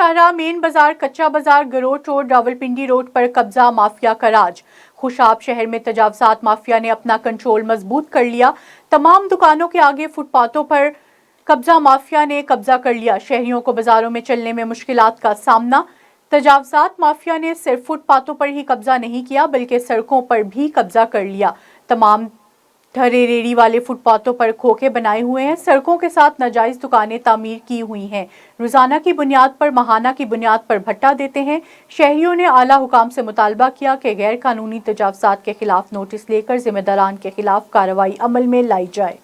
शाहरा main बाजार, कच्चा बाजार, गरोट रोड, रावलपिंडी रोड पर कब्जा माफिया का राज। खुशाब शहर में तजावजात माफिया ने अपना कंट्रोल मजबूत कर लिया। तमाम दुकानों के आगे फुटपाथों पर कब्जा माफिया ने कब्जा कर लिया। शहरियों को बाजारों में चलने में मुश्किलात का सामना। तजावजात माफिया ने सिर्फ फुटपाथों पर ही कब्जा नहीं किया बल्कि सड़कों पर भी कब्जा कर लिया। तमाम धरे रेड़ी वाले फुटपाथों पर खोखे बनाए हुए हैं। सड़कों के साथ नाजायज दुकानें तामीर की हुई हैं। रोजाना की बुनियाद पर, माहाना की बुनियाद पर भट्टा देते हैं। शहरियों ने आला हुकाम से मुतालबा किया कि गैर कानूनी तजावजात के खिलाफ नोटिस लेकर जिम्मेदारान के खिलाफ कार्रवाई अमल में लाई जाए।